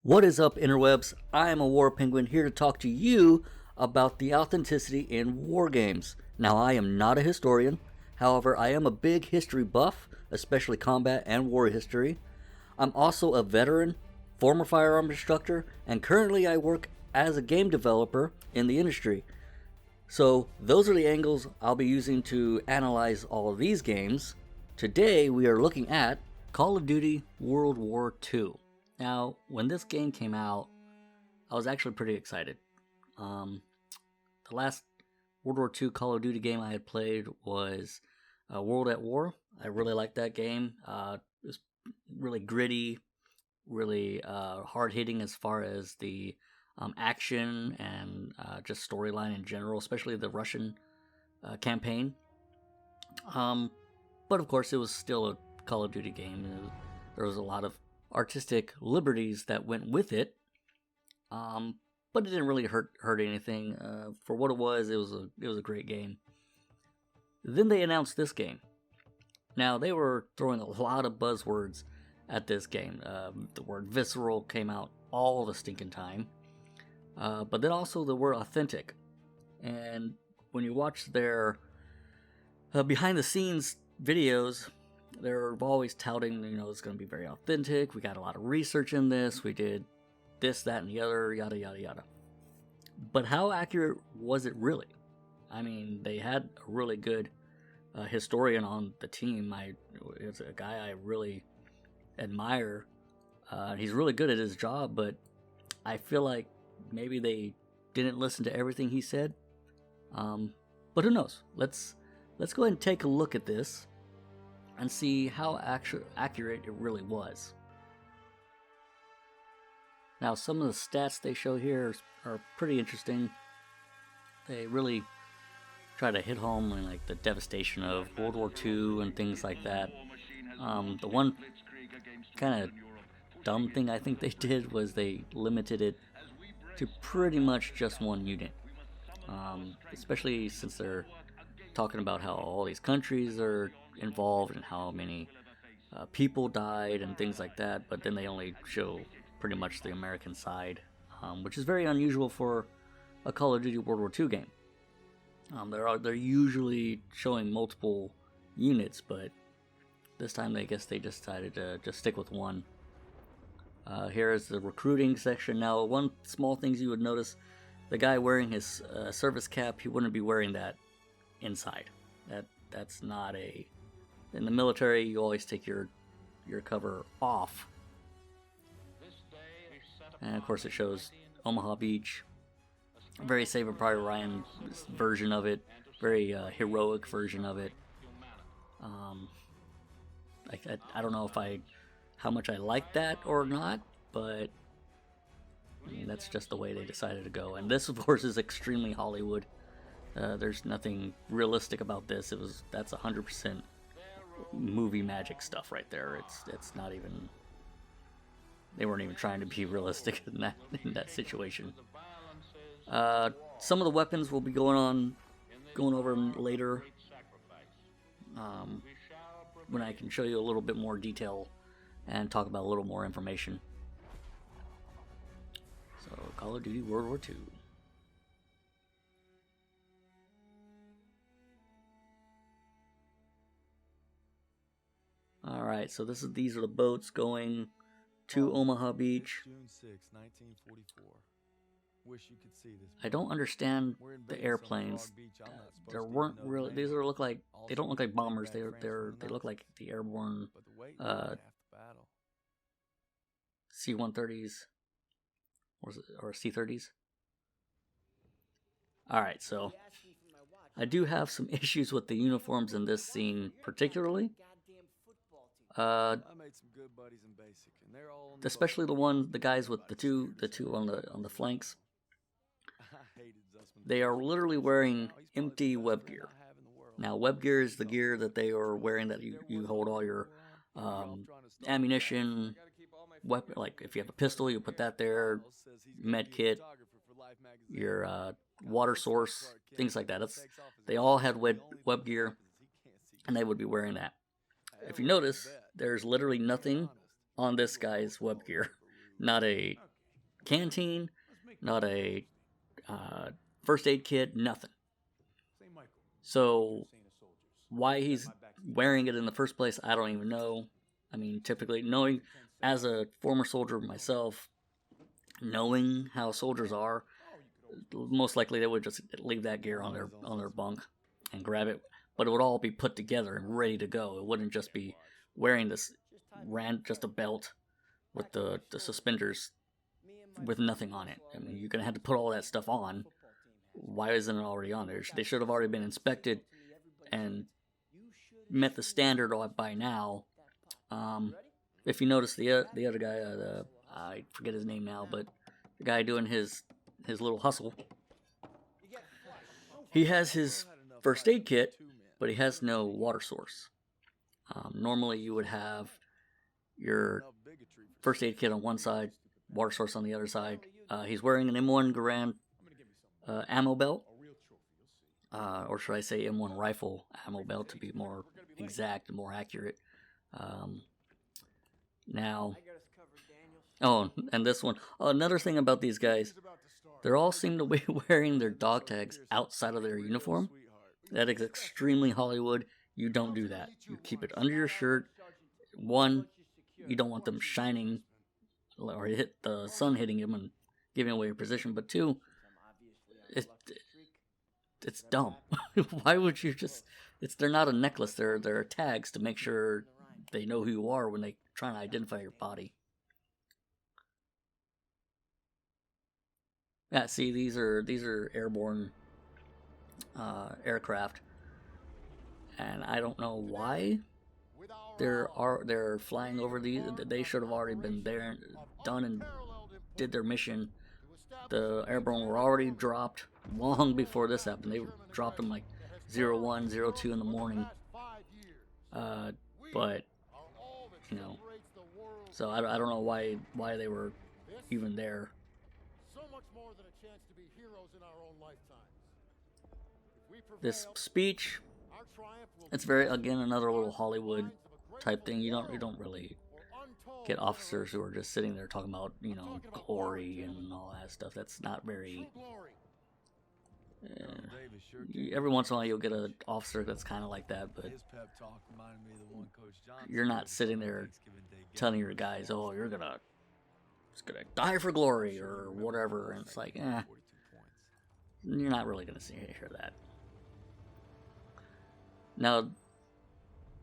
What is up, interwebs? I am a War Penguin here to talk to you about the authenticity in war games. Now, I am not a historian. However, I am a big history buff, especially combat and war history. I'm also a veteran, former firearm instructor, and currently I work as a game developer in the industry. So, those are the angles I'll be using to analyze all of these games. Today, we are looking at Call of Duty WWII. Now, when this game came out, I was actually pretty excited. The last World War II Call of Duty game I had played was World at War. I really liked that game. It was really gritty, really hard-hitting as far as the action and just storyline in general, especially the Russian campaign. But of course, it was still a Call of Duty game. There was a lot of artistic liberties that went with it, but it didn't really hurt anything. For what it was a great game. Then they announced this game. Now, they were throwing a lot of buzzwords at this game. The word visceral came out all the stinking time, but then also the word authentic. And when you watch their behind the scenes videos, they're always touting, it's going to be very authentic. We got a lot of research in this. We did this, that, and the other, yada, yada, yada. But how accurate was it really? I mean, they had a really good historian on the team. It's a guy I really admire. He's really good at his job, but I feel like maybe they didn't listen to everything he said. But who knows? Let's go ahead and take a look at this and see how accurate it really was. Now, some of the stats they show here are pretty interesting. They really try to hit home on the devastation of World War II and things like that. The one kind of dumb thing I think they did was they limited it to pretty much just one unit. Especially since they're talking about how all these countries are involved and how many people died and things like that, but then they only show pretty much the American side, which is very unusual for a Call of Duty World War II game. They're usually showing multiple units, but this time I guess they decided to just stick with one. Here is the recruiting section. Now, one small thing you would notice, the guy wearing his service cap, he wouldn't be wearing that inside. That's not a... In the military, you always take your cover off. And of course it shows Omaha Beach. Very Saving Private Ryan version of it. Very heroic version of it. I don't know how much I like that or not, but I mean, that's just the way they decided to go. And this, of course, is extremely Hollywood. There's nothing realistic about this. That's 100% movie magic stuff right there. It's not even... They weren't even trying to be realistic in that situation. Some of the weapons we'll be going over later, when I can show you a little bit more detail and talk about a little more information. So, Call of Duty World War II. Alright, so these are the boats going to Omaha Beach. June 6, 1944. Wish you could see this. I don't understand the airplanes. There weren't really... They don't look like bombers. They look like the airborne C-130s or C-30s. Alright, so I do have some issues with the uniforms in this scene particularly. Especially the guys with the two on the flanks. They are literally wearing empty web gear. Now, web gear is the gear that they are wearing that you hold all your ammunition, weapon. Like if you have a pistol, you put that there, med kit, your water source, things like that. They all had web gear, and they would be wearing that. If you notice, there's literally nothing on this guy's web gear. Not a canteen, not a first aid kit, nothing. So why he's wearing it in the first place, I don't even know. I mean, typically, knowing, as a former soldier myself, knowing how soldiers are, most likely they would just leave that gear on their bunk and grab it, but it would all be put together and ready to go. It wouldn't just be wearing this just a belt with the suspenders with nothing on it. I mean, you're gonna have to put all that stuff on. Why isn't it already on there? They should have already been inspected and met the standard by now. If you notice the other guy, I forget his name now, but the guy doing his little hustle, he has his first aid kit, but he has no water source. Normally you would have your first aid kit on one side, water source on the other side. He's wearing an M1 Garand ammo belt, or should I say M1 rifle ammo belt to be more exact and more accurate. Now, oh, and this one. Another thing about these guys, they all seem to be wearing their dog tags outside of their uniform. That is extremely Hollywood. You don't do that. You keep it under your shirt. One, you don't want them shining or hit the sun hitting them and giving away your position. But two, it's dumb. Why would you just? They're not a necklace. They're tags to make sure they know who you are when they try to identify your body. Yeah, see, these are airborne aircraft, and I don't know why they're flying over these. They should have already been there, done, and did their mission. The airborne were already dropped long before this happened. They dropped them like 01, 02 in the morning. But you know, so I don't know why they were even there. This speech, it's very, again, another little Hollywood type thing. You don't really get officers who are just sitting there talking about, glory and all that stuff. That's not very. Every once in a while you'll get an officer that's kind of like that, but you're not sitting there telling your guys, "Oh, you're gonna die for glory" or whatever, and it's like, you're not really gonna hear that. Now,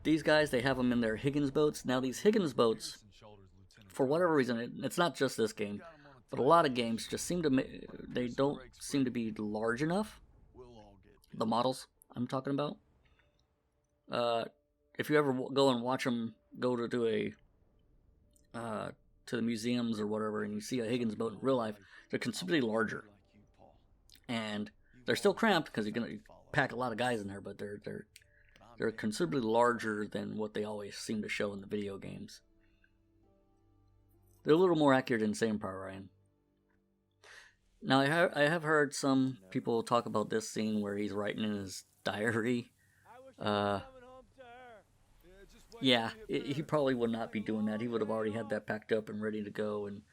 these guys, they have them in their Higgins boats. Now, these Higgins boats, for whatever reason, it's not just this game, but a lot of games just they don't seem to be large enough. The models I'm talking about. If you ever go and watch them go to the museums or whatever, and you see a Higgins boat in real life, they're considerably larger, and they're still cramped because you're gonna pack a lot of guys in there, but they're considerably larger than what they always seem to show in the video games. They're a little more accurate in Saving Private Ryan. Now, I have heard some people talk about this scene where he's writing in his diary. Yeah, he probably would not be doing that. He would have already had that packed up and ready to go and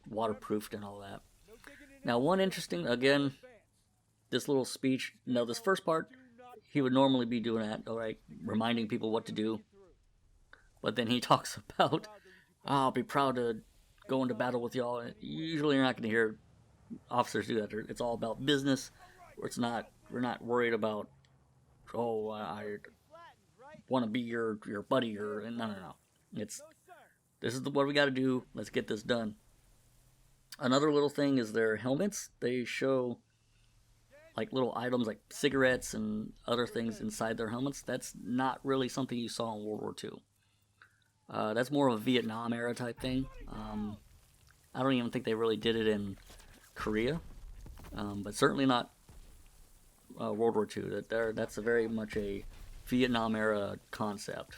waterproofed and all that. Now, one interesting, again, this little speech. Now, this first part, he would normally be doing that, all right, reminding people what to do. But then he talks about, I'll be proud to go into battle with y'all. Usually you're not going to hear officers do that. It's all about business. We're not worried about, I want to be your buddy, or no. This is what we got to do. Let's get this done. Another little thing is their helmets. They show like little items like cigarettes and other things inside their helmets. That's not really something you saw in World War II. That's more of a Vietnam era type thing. I don't even think they really did it in Korea, but certainly not World War II. That's very much a Vietnam era concept.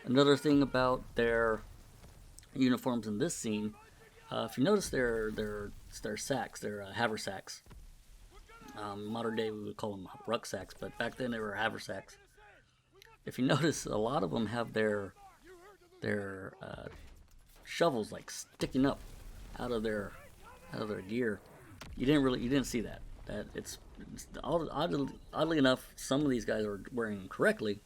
Another thing about their uniforms in this scene, if you notice their sacks, their haversacks. Modern day we would call them rucksacks, but back then they were haversacks. If you notice, a lot of them have their shovels like sticking up out of their gear. You didn't see that. Oddly enough, some of these guys are wearing them correctly,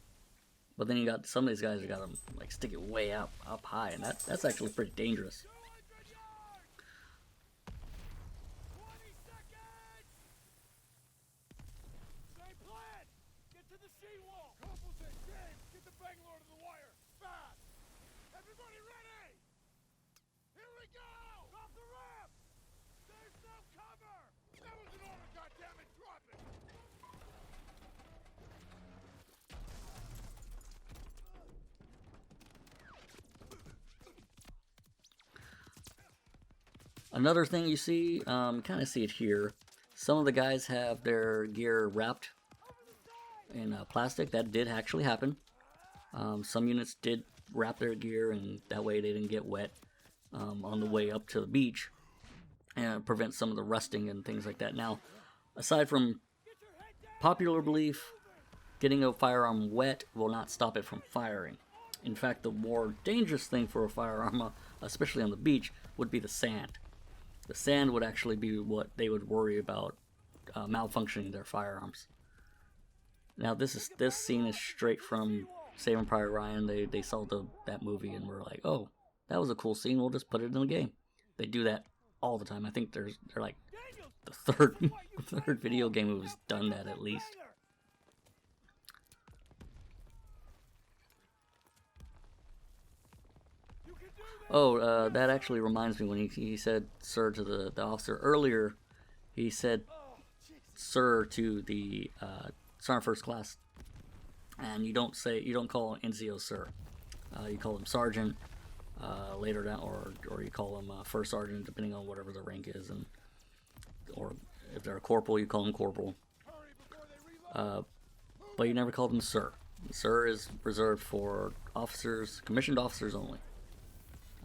but then you got some of these guys that got them like stick it way up high, and that's actually pretty dangerous. Another thing you see, kind of see it here. Some of the guys have their gear wrapped in plastic. That did actually happen. Some units did wrap their gear, and that way they didn't get wet on the way up to the beach, and prevent some of the rusting and things like that. Now, aside from popular belief, getting a firearm wet will not stop it from firing. In fact, the more dangerous thing for a firearm, especially on the beach, would be the sand. The sand would actually be what they would worry about malfunctioning their firearms. Now, this scene is straight from Saving Private Ryan. They saw that movie and were like, "Oh, that was a cool scene. We'll just put it in the game." They do that all the time. I think they're like the third video game who's done that at least. Oh, that actually reminds me when he said "sir" to the officer earlier. He said "sir" to the Sergeant First Class, and you don't call an NCO "sir." You call him Sergeant later down, or you call him First Sergeant, depending on whatever the rank is, or if they're a corporal, you call him corporal. But you never call them "sir." "Sir" is reserved for officers, commissioned officers only.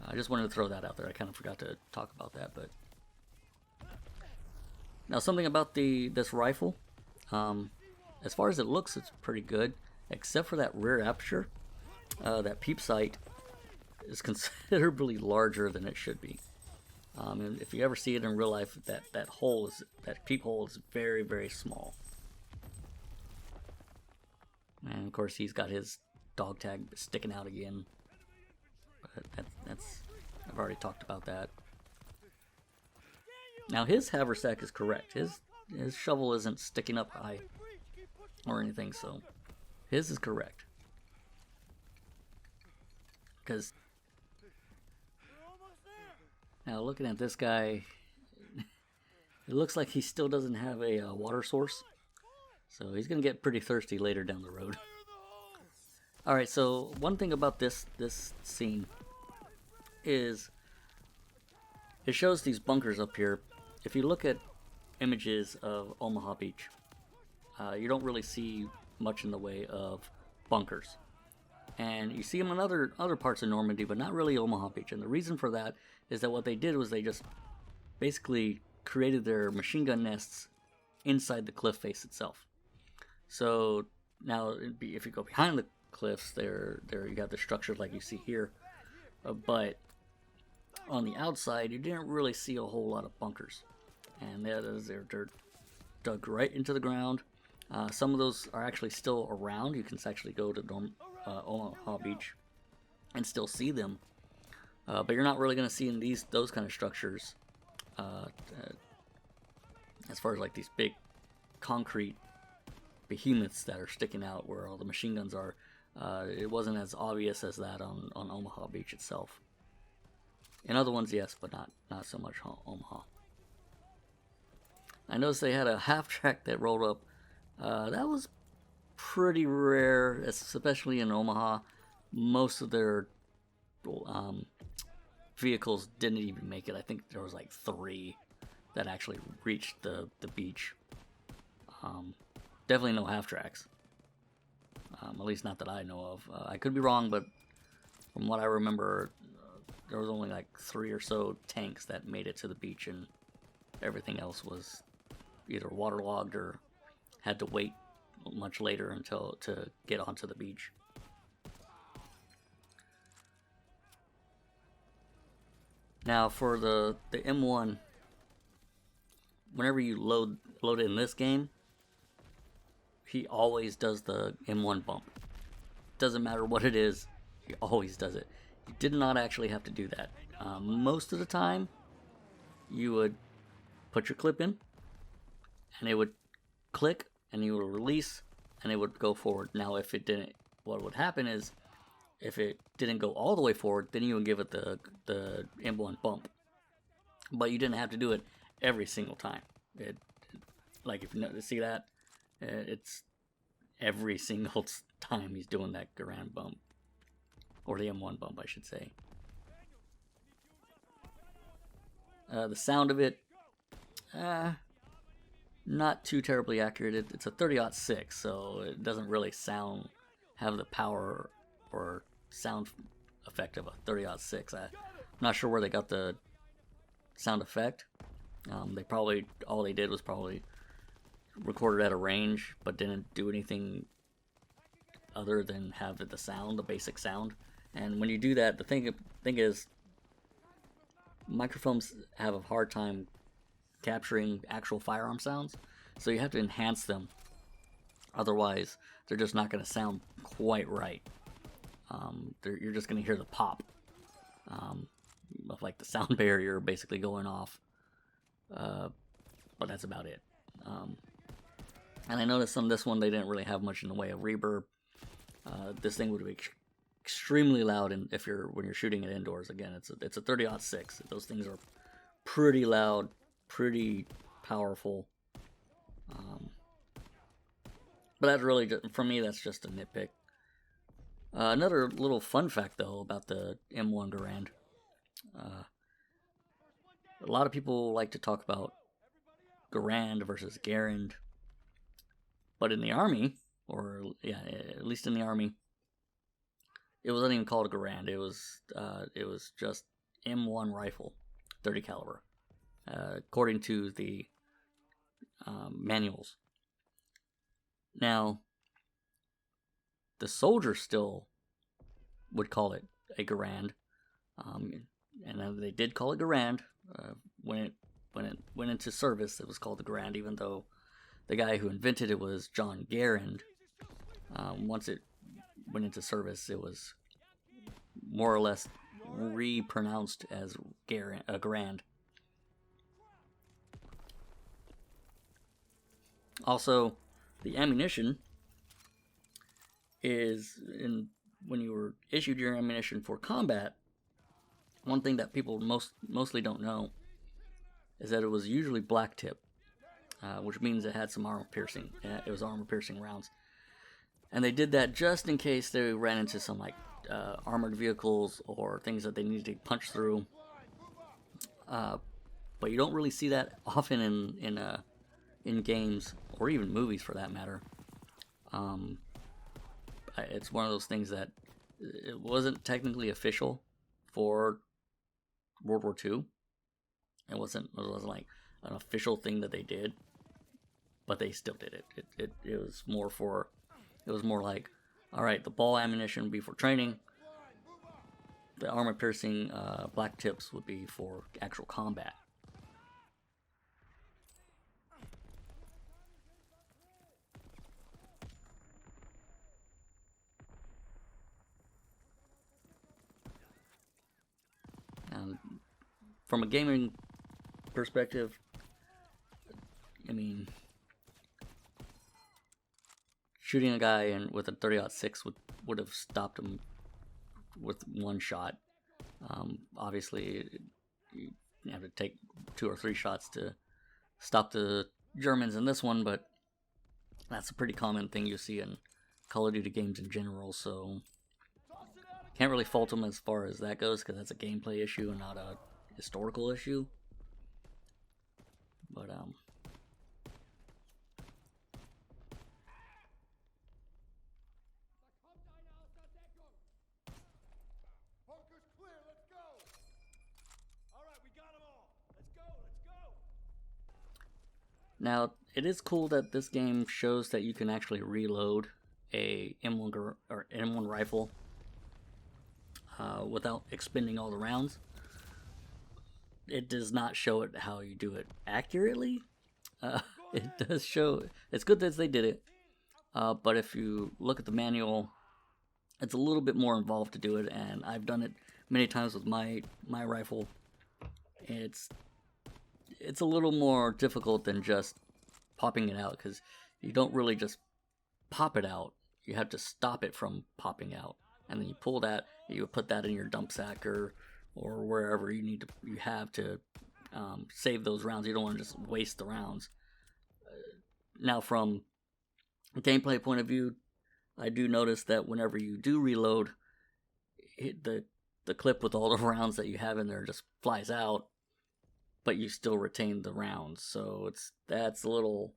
I just wanted to throw that out there. I kind of forgot to talk about that, but now something about this rifle. As far as it looks, it's pretty good, except for that rear aperture. That peep sight is considerably larger than it should be. And if you ever see it in real life, that peephole is very, very small. And of course, he's got his dog tag sticking out again. But that's I've already talked about that. Now his haversack is correct. His shovel isn't sticking up high or anything, so his is correct. Because now looking at this guy, it looks like he still doesn't have a water source, so he's gonna get pretty thirsty later down the road. All right, so one thing about this scene is it shows these bunkers up here. If you look at images of Omaha Beach, you don't really see much in the way of bunkers, and you see them in other parts of Normandy, but not really Omaha Beach. And the reason for that is that what they did was they just basically created their machine gun nests inside the cliff face itself. So now, if you go behind the cliffs, there you got the structures like you see here, but on the outside you didn't really see a whole lot of bunkers, and they're dug right into the ground. Some of those are actually still around. You can actually go to Omaha Beach and still see them, but you're not really going to see in those kind of structures as far as like these big concrete behemoths that are sticking out where all the machine guns are. It wasn't as obvious as that on Omaha Beach itself. In other ones, yes, but not so much Omaha. I noticed they had a half track that rolled up. That was pretty rare, especially in Omaha. Most of their vehicles didn't even make it. I think there was like 3 that actually reached the beach. Definitely no half tracks. At least not that I know of. I could be wrong, but from what I remember, there was only like 3 or so tanks that made it to the beach, and everything else was either waterlogged or had to wait much later to get onto the beach. Now for the M1, whenever you load it in this game, he always does the M1 bump. Doesn't matter what it is, he always does it. You did not actually have to do that. Most of the time, you would put your clip in, and it would click, and you would release, and it would go forward. Now, if it didn't, what would happen is, if it didn't go all the way forward, then you would give it the M1 bump. But you didn't have to do it every single time. Like if you see that, it's every single time he's doing that Garand bump, or the M1 bump, I should say. The sound of it, not too terribly accurate. It's a 30-06, so it doesn't really have the power or sound effect of a 30-06. I'm not sure where they got the sound effect. All they did was probably record it at a range, but didn't do anything other than have the sound, the basic sound. And when you do that, the thing is, microphones have a hard time capturing actual firearm sounds, so you have to enhance them. Otherwise, they're just not going to sound quite right. You're just going to hear the pop of like the sound barrier basically going off, but that's about it. And I noticed on this one they didn't really have much in the way of reverb. This thing would be extremely loud, and when you're shooting it indoors. Again, it's a 30-06. Those things are pretty loud, pretty powerful. But that's really for me. That's just a nitpick. Another little fun fact though about the M1 Garand. A lot of people like to talk about Garand versus Garand, but in the Army, at least in the Army, it wasn't even called a Garand. It was just M1 rifle, 30 caliber, according to the manuals. Now, the soldiers still would call it a Garand, and they did call it Garand. When it went into service, it was called the Garand, even though the guy who invented it was John Garand. Once it went into service, it was more or less repronounced as Garand. Also, the ammunition is when you were issued your ammunition for combat. One thing that people mostly don't know is that it was usually black tip, which means it had some armor piercing. It was armor piercing rounds, and they did that just in case they ran into some armored vehicles or things that they needed to punch through. But you don't really see that often in games or even movies for that matter. It's one of those things that it wasn't technically official for World War II. It wasn't like an official thing that they did, but they still did it. It was more like, all right, the ball ammunition would be for training. The armor piercing black tips would be for actual combat. And from a gaming perspective, I mean, shooting a guy with a 30-06 would have stopped him with one shot. Obviously, you have to take 2 or 3 shots to stop the Germans in this one, but that's a pretty common thing you see in Call of Duty games in general, so can't really fault them as far as that goes, because that's a gameplay issue and not a historical issue. But now, it is cool that this game shows that you can actually reload a M1 rifle without expending all the rounds. it does not show it how you do it accurately. It does show, it's good that they did it, but if you look at the manual, it's a little bit more involved to do it, and I've done it many times with my rifle. It's a little more difficult than just popping it out, because you don't really just pop it out. You have to stop it from popping out, and then you pull that, you put that in your dump sack or wherever you have to save those rounds. You don't want to just waste the rounds. Now, from a gameplay point of view, I do notice that whenever you do reload, the clip with all the rounds that you have in there just flies out, but you still retain the rounds. So that's a little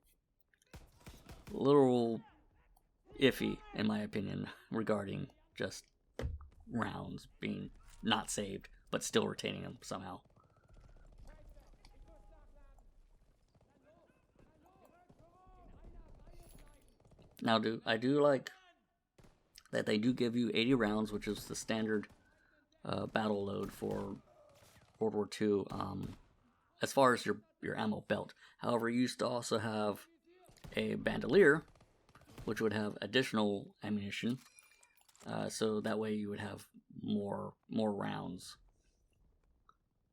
iffy, in my opinion, regarding just rounds being not saved but still retaining them somehow. Now, I do like that they do give you 80 rounds, which is the standard battle load for World War II, as far as your ammo belt. However, you used to also have a bandolier, which would have additional ammunition, so that way you would have more rounds.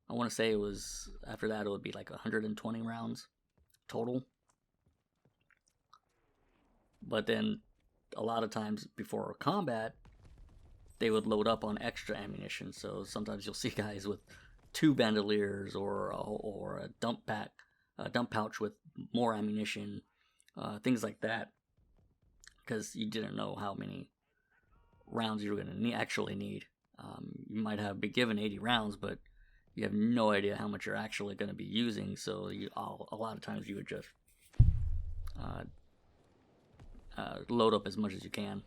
I want to say it was, after that, it would be like 120 rounds total. But then, a lot of times before combat, they would load up on extra ammunition. So sometimes you'll see guys with 2 bandoliers or a dump pouch with more ammunition, things like that, because you didn't know how many rounds you were going to actually need. You might be given 80 rounds, but you have no idea how much you're actually going to be using. So a lot of times you would just load up as much as you can.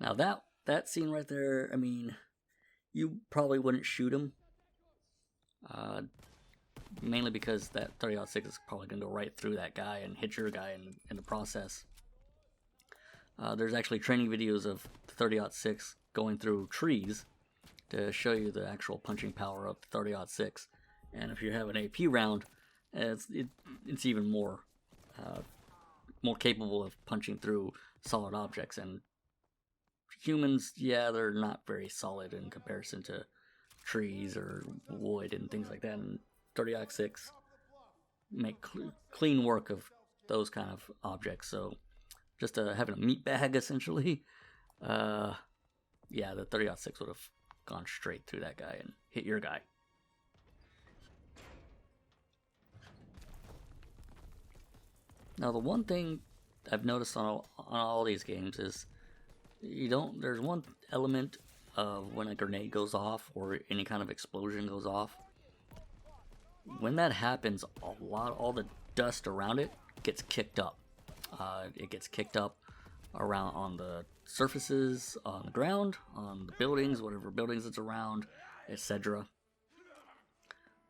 Now that scene right there, I mean, you probably wouldn't shoot him, mainly because that 30-06 is probably going to go right through that guy and hit your guy in the process. There's actually training videos of the 30-06 going through trees to show you the actual punching power of the 30-06, and if you have an AP round, it's even more capable of punching through solid objects. And humans, yeah, they're not very solid in comparison to trees or wood and things like that, and 30-06 make clean work of those kind of objects. So just having a meat bag, essentially, yeah, the 30-06 would have gone straight through that guy and hit your guy. Now, the one thing I've noticed on all these games is there's one element of when a grenade goes off or any kind of explosion goes off. When that happens, all the dust around it gets kicked up. It gets kicked up around on the surfaces, on the ground, on the buildings, whatever buildings it's around, etc.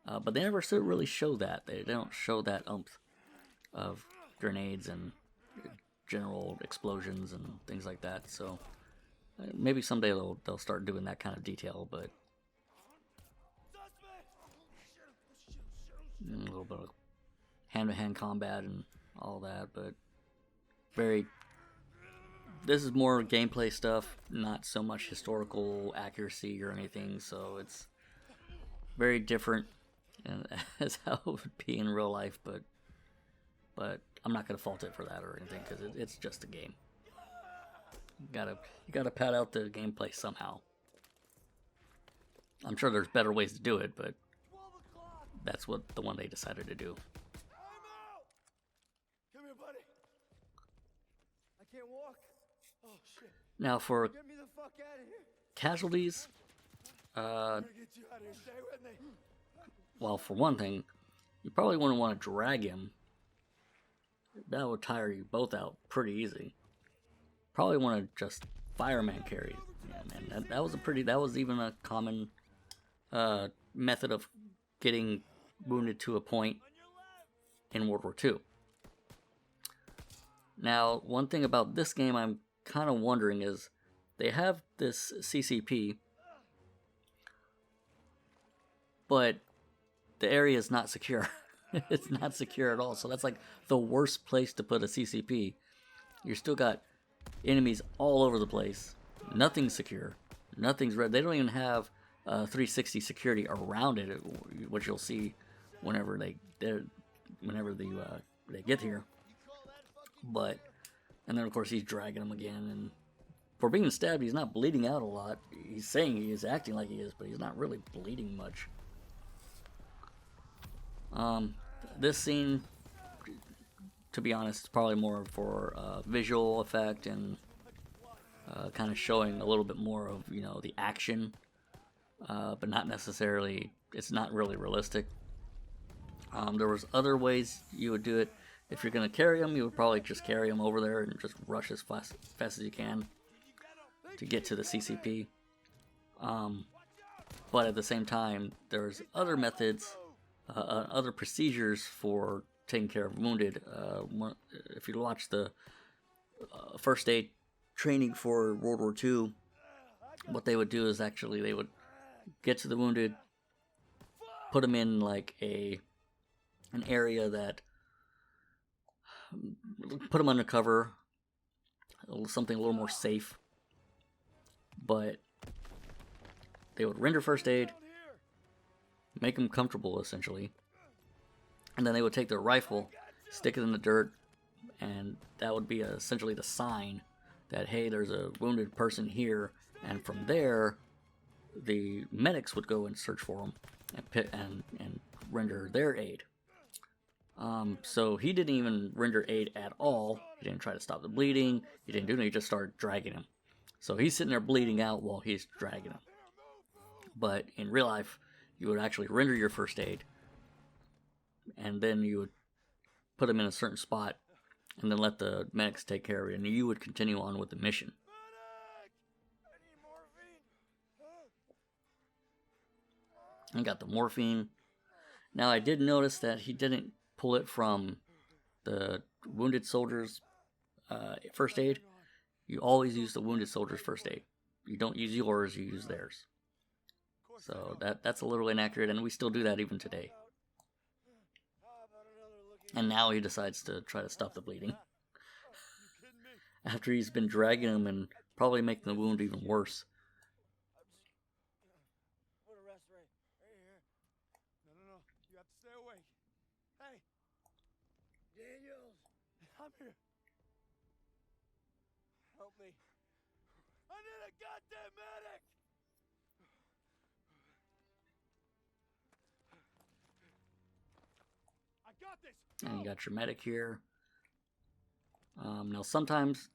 But they never really show that. They don't show that umph of grenades and general explosions and things like that. So maybe someday they'll start doing that kind of detail, but a little bit of hand-to-hand combat and all that, but this is more gameplay stuff, not so much historical accuracy or anything, so it's very different as how it would be in real life, but I'm not going to fault it for that or anything, because it's just a game. You gotta pad out the gameplay somehow. I'm sure there's better ways to do it, but that's what the one they decided to do. Come here, buddy. I can't walk. Oh shit. Now, for Get me the fuck out of here. casualties, I'm gonna get you out of here. Stay with me. well, for one thing, you probably wouldn't want to drag him. That would tire you both out pretty easy. Probably want to just fireman carry. Yeah, man, that was even a common method of getting wounded to a point in World War II. Now, one thing about this game I'm kind of wondering is they have this CCP, but the area is not secure. It's not secure at all. So that's like the worst place to put a CCP. You're still got enemies all over the place. Nothing's secure. Nothing's red. They don't even have 360 security around it, which you'll see whenever they get here. But, and then of course he's dragging him again, and for being stabbed, he's not bleeding out a lot. He's saying he is, acting like he is, but he's not really bleeding much. This scene, to be honest, is probably more for visual effect and kind of showing a little bit more of, you know, the action, but not necessarily, it's not really realistic. There was other ways you would do it. If you're going to carry him, you would probably just carry him over there and just rush as fast as you can to get to the CCP. But at the same time, there's other methods, other procedures for taking care of wounded. If you watch the first aid training for World War II, what they would do is actually they would get to the wounded, put them in like an area that, put them under cover, something a little more safe, but they would render first aid, make them comfortable essentially, and then they would take their rifle, stick it in the dirt, and that would be essentially the sign that, hey, there's a wounded person here, and from there the medics would go and search for them and render their aid. So he didn't even render aid at all. He didn't try to stop the bleeding. He didn't do anything. He just started dragging him. So he's sitting there bleeding out while he's dragging him. But in real life, you would actually render your first aid, and then you would put him in a certain spot, and then let the medics take care of it, and you would continue on with the mission. I got the morphine. Now, I did notice that he didn't pull it from the wounded soldiers' first aid. You always use the wounded soldiers' first aid. You don't use yours, you use theirs. So that's a little inaccurate, and we still do that even today. And now he decides to try to stop the bleeding. After he's been dragging him and probably making the wound even worse. No. You have to stay awake. Hey! Daniels! I'm here. Help me. I need a goddamn medic! I got this! And you got your medic here. Now sometimes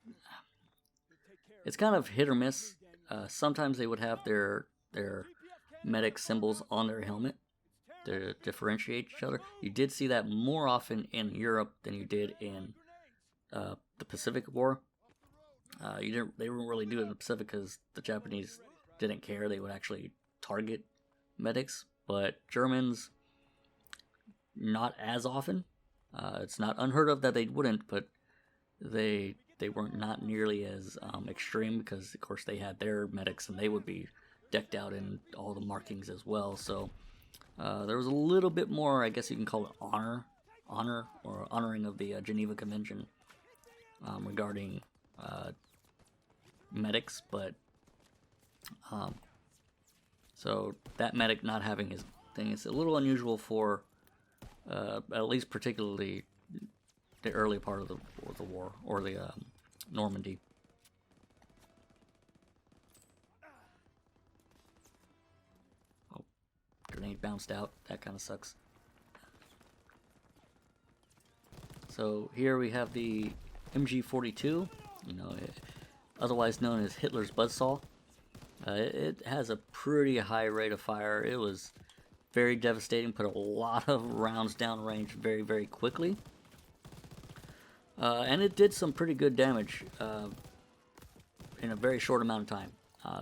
it's kind of hit or miss. Sometimes they would have their medic symbols on their helmet to differentiate each other. You did see that more often in Europe than you did in the Pacific War. They didn't really do it in the Pacific because the Japanese didn't care. They would actually target medics, but Germans, not as often. It's not unheard of that they wouldn't, but they weren't not nearly as extreme, because of course they had their medics and they would be decked out in all the markings as well. So there was a little bit more, I guess you can call it honor or honoring of the Geneva Convention regarding medics, but so that medic not having his thing is a little unusual for at least particularly the early part of the war, or the Normandy. Oh, grenade bounced out. That kind of sucks. So here we have the MG42, you know, otherwise known as Hitler's buzzsaw. It has a pretty high rate of fire. It was very devastating, put a lot of rounds down range very, very quickly. And it did some pretty good damage in a very short amount of time.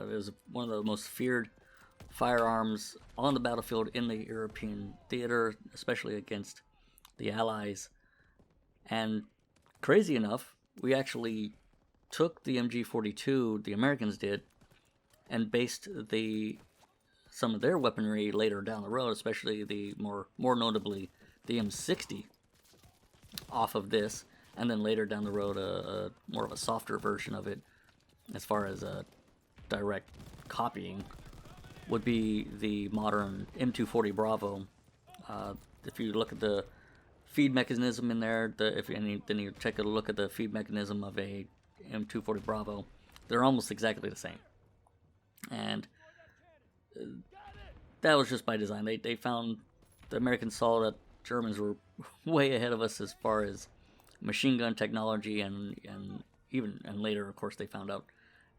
It was one of the most feared firearms on the battlefield in the European theater, especially against the Allies. And crazy enough, we actually took the MG42, the Americans did, and based some of their weaponry later down the road, especially the more notably the M60, off of this, and then later down the road a more of a softer version of it, as far as direct copying, would be the modern M240 Bravo. If you look at the feed mechanism in there, then you take a look at the feed mechanism of a M240 Bravo, they're almost exactly the same. And that was just by design. They found, the Americans saw that Germans were way ahead of us as far as machine gun technology, and later, of course, they found out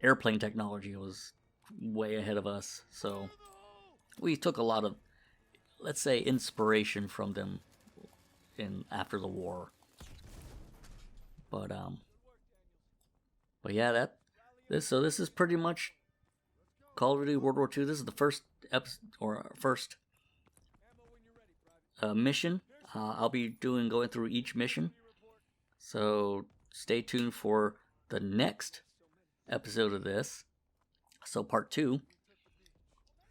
airplane technology was way ahead of us. So we took a lot of, let's say, inspiration from them after the war. But yeah, this is pretty much Call of Duty World War II. This is the first mission. I'll be going through each mission, so stay tuned for the next episode of this. So part 2,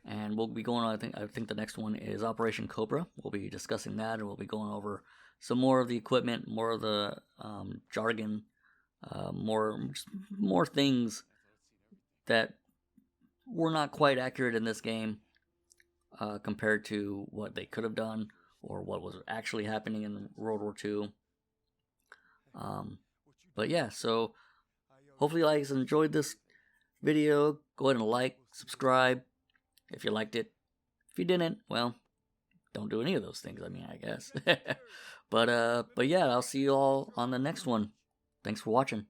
and we'll be going on. I think the next one is Operation Cobra. We'll be discussing that, and we'll be going over some more of the equipment, more of the jargon, more things that were not quite accurate in this game compared to what they could have done or what was actually happening in World War II. But yeah, so hopefully you guys enjoyed this video. Go ahead and like, subscribe if you liked it. If you didn't, well, don't do any of those things, I mean, I guess. But yeah, I'll see you all on the next one. Thanks for watching.